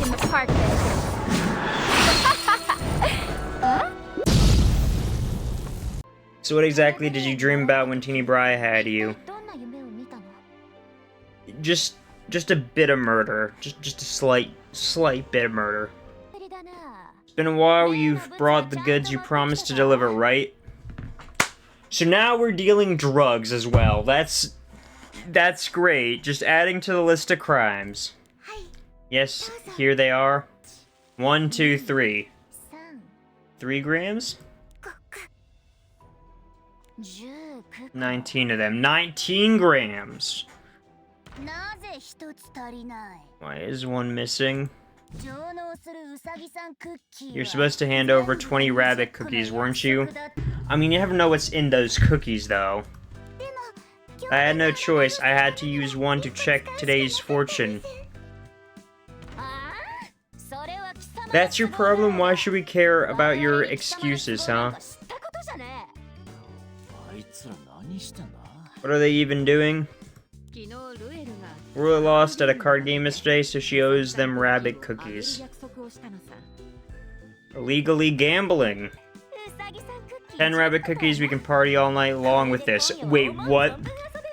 walk in the park Huh? So what exactly did you dream about when Teeny Bri had you? Just a bit of murder. Just a slight bit of murder. It's been a while. You've brought the goods you promised to deliver, right? So now we're dealing drugs as well. That's great. Just adding to the list of crimes. Yes, here they are. 1, 2, 3. 3 grams? 19 of them. 19 grams! Why is one missing? You're supposed to hand over 20 rabbit cookies, weren't you? I mean, you never know what's in those cookies, though. I had no choice. I had to use one to check today's fortune. That's your problem? Why should we care about your excuses, huh? What are they even doing? Rua lost at a card game yesterday, so she owes them rabbit cookies. Illegally gambling. 10 rabbit cookies, we can party all night long with this. Wait, what?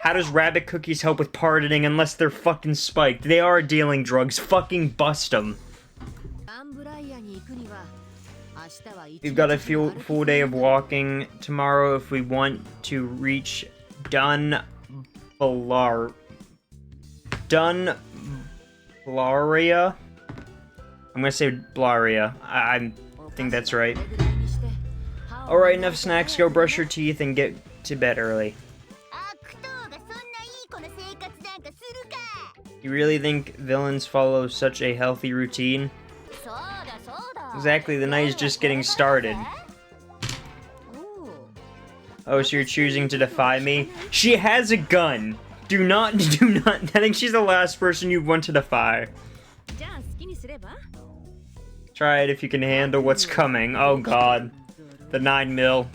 How does rabbit cookies help with partying unless they're fucking spiked? They are dealing drugs. Fucking bust them. We've got a full day of walking tomorrow if we want to reach Dunblaria. I'm gonna say Blaria. I think that's right. Alright, enough snacks. Go brush your teeth and get to bed early. You really think villains follow such a healthy routine? Exactly, the night is just getting started. Oh, so you're choosing to defy me? She has a gun! Do not, I think she's the last person you want to defy. Try it if you can handle what's coming. Oh god. The 9mm.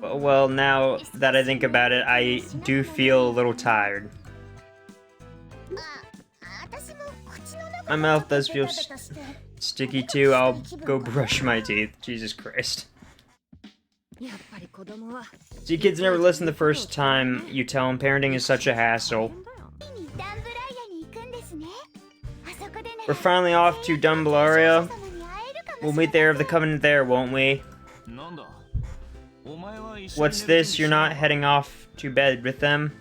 Well, now that I think about it, I do feel a little tired. My mouth does feel sticky too. I'll go brush my teeth. Jesus Christ. See, kids never listen the first time you tell them. Parenting is such a hassle. We're finally off to Dunblaria. We'll meet there of the Covenant there, won't we? What's this? You're not heading off to bed with them?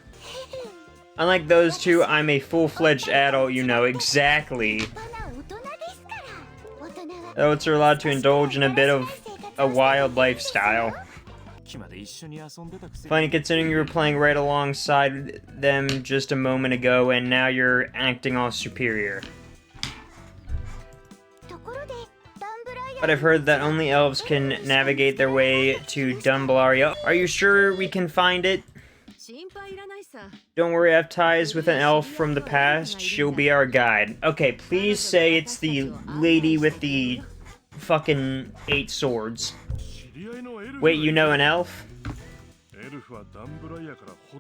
Unlike those two, I'm a full-fledged adult, you know, exactly. Adults are allowed to indulge in a bit of a wild lifestyle. Funny considering you were playing right alongside them just a moment ago, and now you're acting all superior. But I've heard that only elves can navigate their way to Dunblaria. Are you sure we can find it? Don't worry, I have ties with an elf from the past. She'll be our guide. Okay, please say it's the lady with the fucking 8 swords. Wait, you know an elf?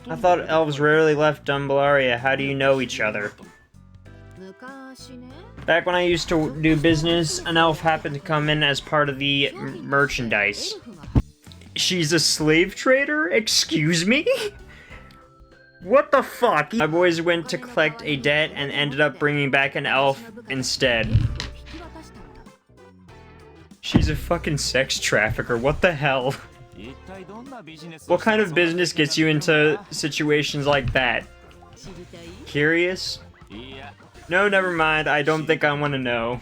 I thought elves rarely left Dunblaria. How do you know each other? Back when I used to do business, an elf happened to come in as part of the merchandise. She's a slave trader? Excuse me? What the fuck? My boys went to collect a debt and ended up bringing back an elf instead. She's a fucking sex trafficker. What the hell? What kind of business gets you into situations like that? Curious? No, never mind. I don't think I want to know.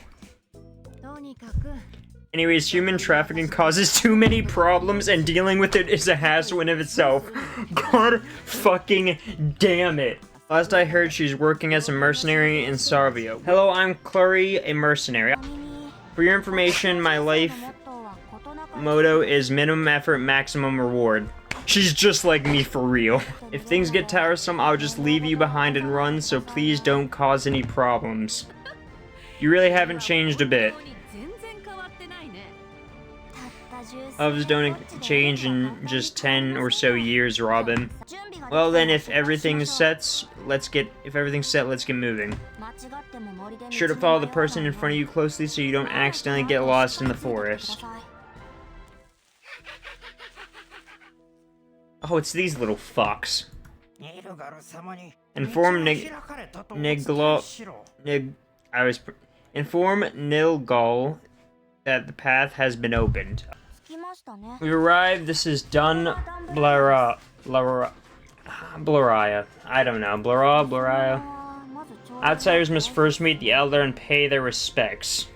Anyways, human trafficking causes too many problems, and dealing with it is a hassle in of itself. God fucking damn it. Last I heard, she's working as a mercenary in Sarvio. Hello, I'm Clary, a mercenary. For your information, my life motto is minimum effort, maximum reward. She's just like me for real. If things get tiresome, I'll just leave you behind and run, so please don't cause any problems. You really haven't changed a bit. Elves don't change in just 10 or so years, Robin. Well then, if everything's set, let's get moving. Sure to follow the person in front of you closely so you don't accidentally get lost in the forest. Oh, it's these little fucks. Inform Inform Nilgal that the path has been opened. We've arrived. This is Dun Blaria. I don't know. Blaria. Outsiders must first meet the elder and pay their respects.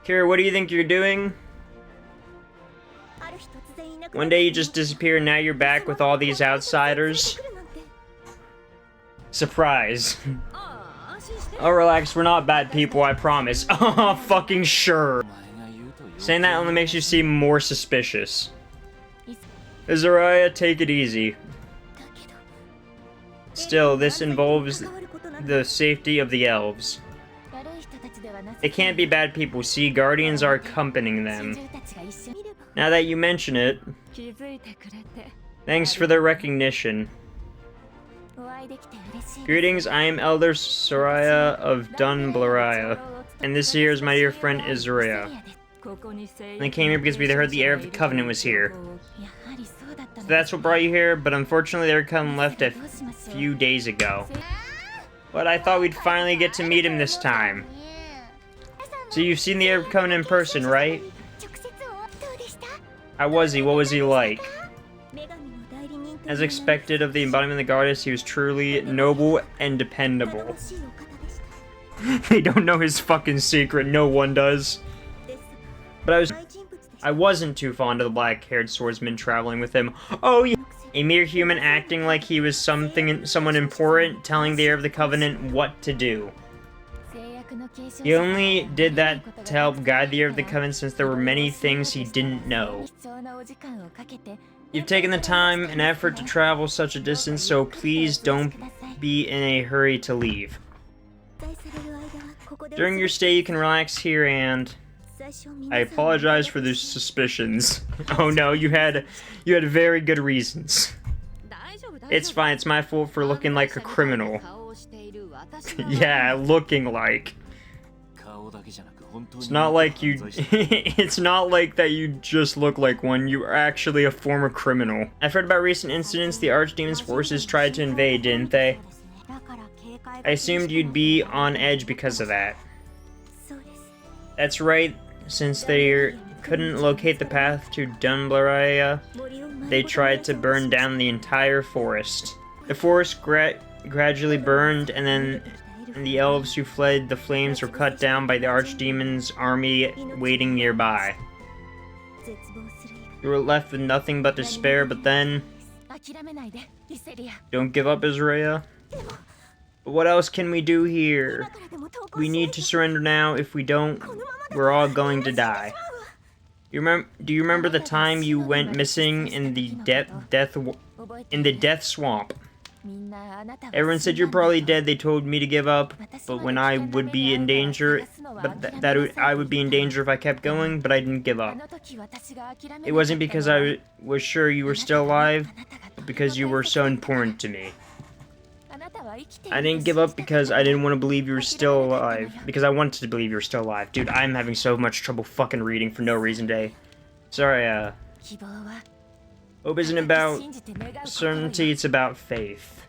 Kira, what do you think you're doing? One day you just disappear and now you're back with all these outsiders. Surprise. Oh, relax, we're not bad people, I promise. Oh, fucking sure. Saying that only makes you seem more suspicious. Izariah, take it easy. Still, this involves the safety of the elves. They can't be bad people, see, guardians are accompanying them. Now that you mention it, thanks for the recognition. Greetings, I am Elder Soraya of Dun Blaria, and this here is my dear friend Izariah. And they came here because we heard the heir of the Covenant was here. So that's what brought you here, but unfortunately their Covenant left a few days ago. But I thought we'd finally get to meet him this time. So you've seen the heir of the Covenant in person, right? How was he? What was he like? As expected of the embodiment of the goddess, he was truly noble and dependable. They don't know his fucking secret, no one does. But I wasn't too fond of the black-haired swordsman traveling with him. Oh yeah, a mere human acting like he was someone important, telling the heir of the Covenant what to do. He only did that to help guide the heir of the Covenant since there were many things he didn't know. You've taken the time and effort to travel such a distance, so please don't be in a hurry to leave. During your stay, you can relax here and... I apologize for the suspicions. Oh no, you had very good reasons. It's fine, it's my fault for looking like a criminal. Yeah, looking like. It's not like you it's not like that you just look like one, you are actually a former criminal. I've heard about recent incidents. The Archdemon's forces tried to invade, didn't they? I assumed you'd be on edge because of that. That's right, since they couldn't locate the path to Dun Blaria, they tried to burn down the entire forest. The forest gradually burned, and the elves who fled the flames were cut down by the Archdemon's army waiting nearby. You were left with nothing but despair, but then... Don't give up, Izariah. But what else can we do here? We need to surrender now. If we don't, we're all going to die. Do you remember the time you went missing in the death swamp? Everyone said you're probably dead. They told me to give up, but when I would be in danger, I would be in danger if I kept going, but I didn't give up. It wasn't because I was sure you were still alive, but because you were so important to me. I didn't give up because I didn't want to believe you were still alive. Because I wanted to believe you were still alive. Dude, I'm having so much trouble fucking reading for no reason today. Sorry, hope isn't about certainty, it's about faith.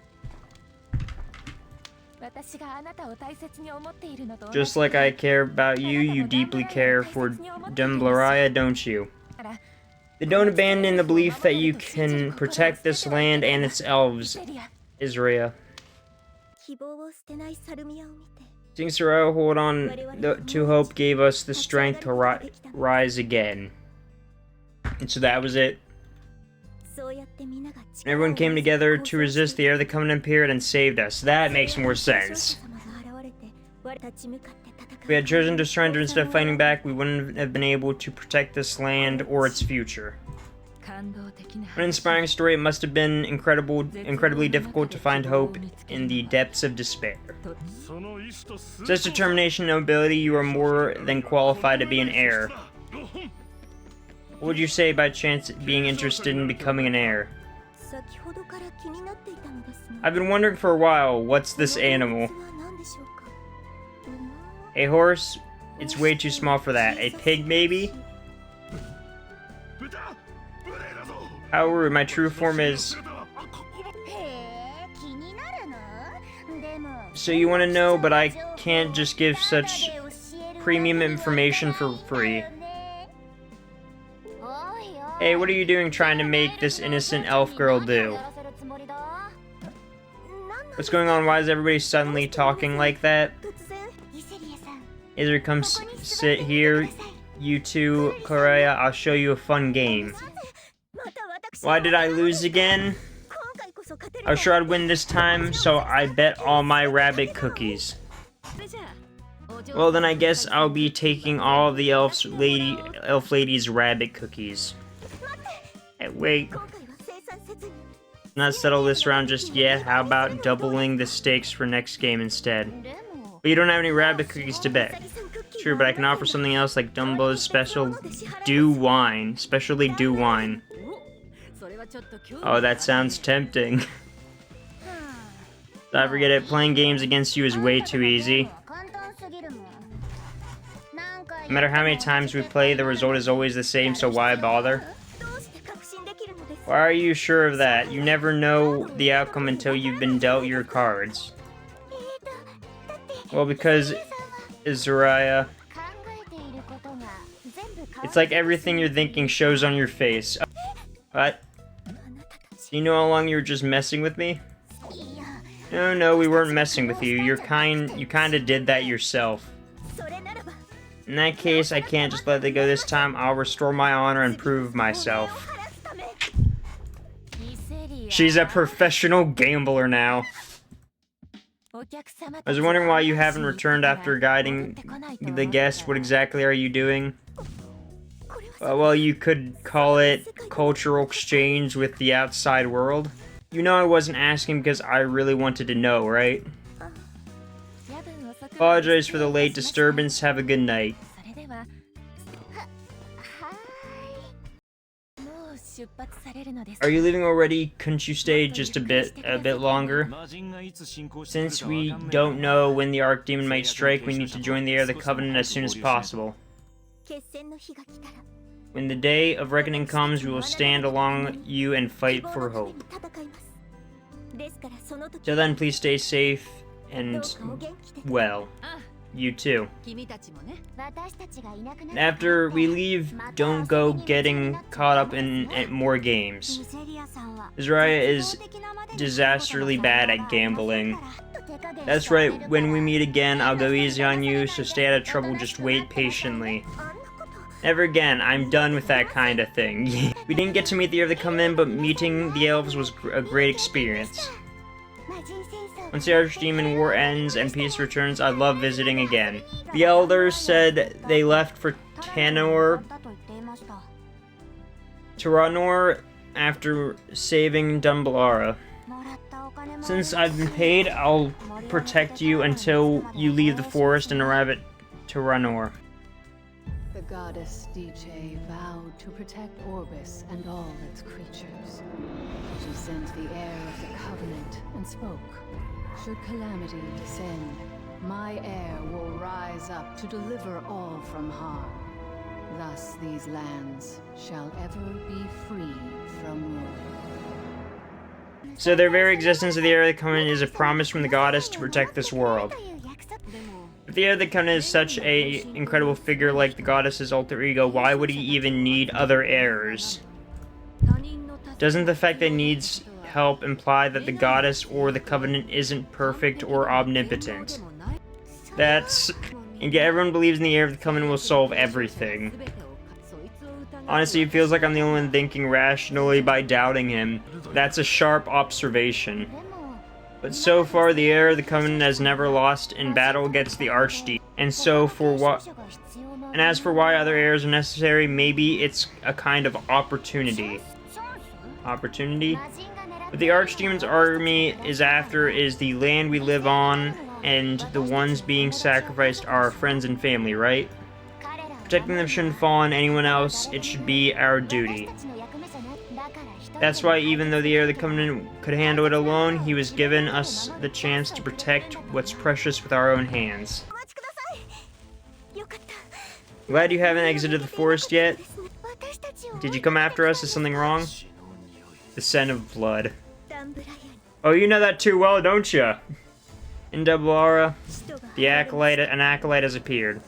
Just like I care about you, you deeply care for Dun Blaria, don't you? Then don't abandon the belief that you can protect this land and its elves, Izariah. Seeing Soraya hold on to hope gave us the strength to rise again. And so that was it. Everyone came together to resist the heir of the Covenant appeared and saved us. That makes more sense. If we had chosen to surrender instead of fighting back, we wouldn't have been able to protect this land or its future. What an inspiring story. It must have been incredibly difficult to find hope in the depths of despair. Such determination and ability, you are more than qualified to be an heir. What would you say by chance being interested in becoming an heir? I've been wondering for a while, what's this animal? A horse? It's way too small for that. A pig, maybe? How rude, my true form is... So you want to know, but I can't just give such premium information for free. Hey, what are you doing trying to make this innocent elf girl do? What's going on? Why is everybody suddenly talking like that? Izuri, come sit here. You two, Koraya, I'll show you a fun game. Why did I lose again? I was sure I'd win this time, so I bet all my rabbit cookies. Well, then I guess I'll be taking all of the elf lady's rabbit cookies. Hey, wait. Not settle this round just yet. How about doubling the stakes for next game instead? But you don't have any rabbit cookies to bet. True, but I can offer something else like Dumbo's special dew wine. Specially dew wine. Oh, that sounds tempting. I forget it, playing games against you is way too easy. No matter how many times we play, the result is always the same, so why bother? Why are you sure of that? You never know the outcome until you've been dealt your cards. Well, because, Izuriah, it's like everything you're thinking shows on your face. What? You know how long you were just messing with me? No, we weren't messing with you. You kinda did that yourself. In that case, I can't just let it go this time. I'll restore my honor and prove myself. She's a professional gambler now. I was wondering why you haven't returned after guiding the guests. What exactly are you doing? Well, you could call it cultural exchange with the outside world. You know I wasn't asking because I really wanted to know, right? Apologize for the late disturbance. Have a good night. Are you leaving already? Couldn't you stay just a bit longer? Since we don't know when the Archdemon might strike, we need to join the Heir of the Covenant as soon as possible. When the day of reckoning comes, we will stand along you and fight for hope. Till then, please stay safe and, well, you too. After we leave, don't go getting caught up in more games. Izuriah is disastrously bad at gambling. That's right, when we meet again, I'll go easy on you, so stay out of trouble, just wait patiently. Never again, I'm done with that kind of thing. We didn't get to meet the Heir of the Covenant, but meeting the elves was a great experience. Once the Archdemon War ends and peace returns, I'd love visiting again. The elders said they left for Terranor after saving Dumbalara. Since I've been paid, I'll protect you until you leave the forest and arrive at Terranor. The goddess Diche vowed to protect Orbis and all its creatures. She sent the heir of the Covenant and spoke. Should calamity descend, my heir will rise up to deliver all from harm. Thus these lands shall ever be free from rule. So their very existence of the Heir of the Covenant is a promise from the goddess to protect this world. If the Heir of the Covenant is such a incredible figure like the goddess's alter ego, why would he even need other heirs? Doesn't the fact that he needs help imply that the goddess or the Covenant isn't perfect or omnipotent? And yet everyone believes in the Heir of the Covenant will solve everything. Honestly, it feels like I'm the only one thinking rationally by doubting him. That's a sharp observation. But so far, the Heir of the Covenant has never lost in battle against the Archdemon. And as for why other heirs are necessary, maybe it's a kind of opportunity. Opportunity? What the Archdemon's army is after is the land we live on, and the ones being sacrificed are our friends and family, right? Protecting them shouldn't fall on anyone else, it should be our duty. That's why even though the heir of the Covenant could handle it alone, he was given us the chance to protect what's precious with our own hands. Glad you haven't exited the forest yet. Did you come after us? Is something wrong? The scent of blood. Oh, you know that too well, don't you? In Dablara, an acolyte has appeared.